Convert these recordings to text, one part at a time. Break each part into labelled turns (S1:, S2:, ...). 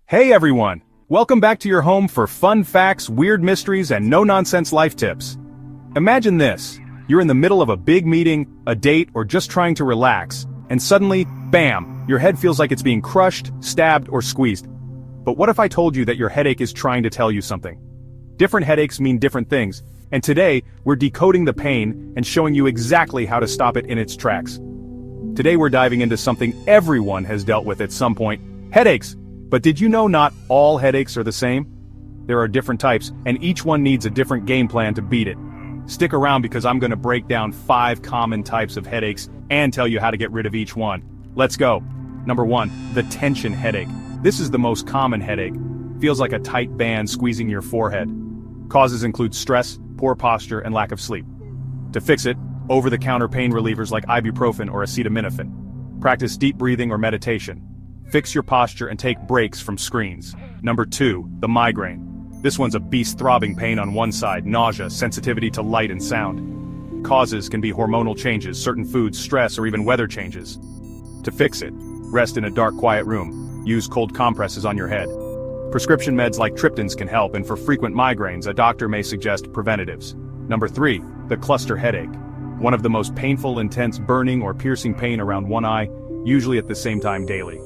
S1: Hey everyone! Welcome back to your home for fun facts, weird mysteries, and no-nonsense life tips. Imagine this. You're in the middle of a big meeting, a date, or just trying to relax, and suddenly, bam, your head feels like it's being crushed, stabbed, or squeezed. But what if I told you that your headache is trying to tell you something? Different headaches mean different things, and today, we're decoding the pain and showing you exactly how to stop it in its tracks. Today we're diving into something everyone has dealt with at some point, headaches. But did you know not all headaches are the same? There are different types, and each one needs a different game plan to beat it. Stick around because I'm going to break down 5 common types of headaches and tell you how to get rid of each one. Let's go. Number 1, the tension headache. This is the most common headache. Feels like a tight band squeezing your forehead. Causes include stress, poor posture, and lack of sleep. To fix it, over-the-counter pain relievers like ibuprofen or acetaminophen. Practice deep breathing or meditation. Fix your posture and take breaks from screens. Number 2, the migraine. This one's a beast, throbbing pain on one side, nausea, sensitivity to light and sound. Causes can be hormonal changes, certain foods, stress, or even weather changes. To fix it, rest in a dark, quiet room. Use cold compresses on your head. Prescription meds like triptans can help, and for frequent migraines, a doctor may suggest preventatives. Number 3, the cluster headache. One of the most painful, intense burning or piercing pain around one eye, usually at the same time daily.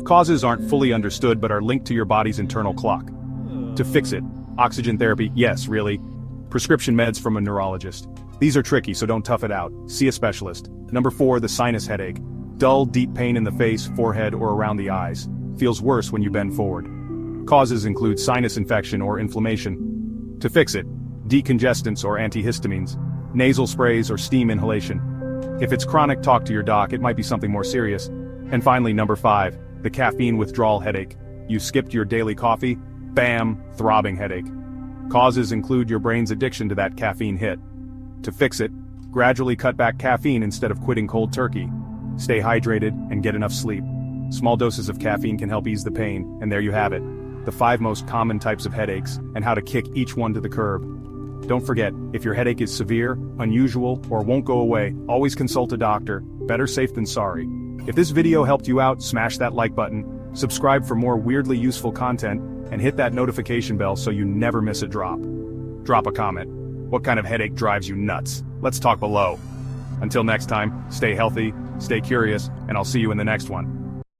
S1: Causes aren't fully understood but are linked to your body's internal clock. To fix it, oxygen therapy, yes, really. Prescription meds from a neurologist. These are tricky, so don't tough it out. See a specialist. Number 4, the sinus headache. Dull, deep pain in the face, forehead, or around the eyes. Feels worse when you bend forward. Causes include sinus infection or inflammation. To fix it, decongestants or antihistamines, nasal sprays or steam inhalation. If it's chronic, talk to your doc, it might be something more serious. And finally, number 5, the caffeine withdrawal headache. You skipped your daily coffee? Bam, throbbing headache. Causes include your brain's addiction to that caffeine hit. To fix it, gradually cut back caffeine instead of quitting cold turkey. Stay hydrated and get enough sleep. Small doses of caffeine can help ease the pain, and there you have it. The 5 most common types of headaches, and how to kick each one to the curb. Don't forget, if your headache is severe, unusual, or won't go away, always consult a doctor. Better safe than sorry. If this video helped you out, smash that like button, subscribe for more weirdly useful content, and hit that notification bell so you never miss a drop. Drop a comment. What kind of headache drives you nuts? Let's talk below. Until next time, stay healthy, stay curious, and I'll see you in the next one.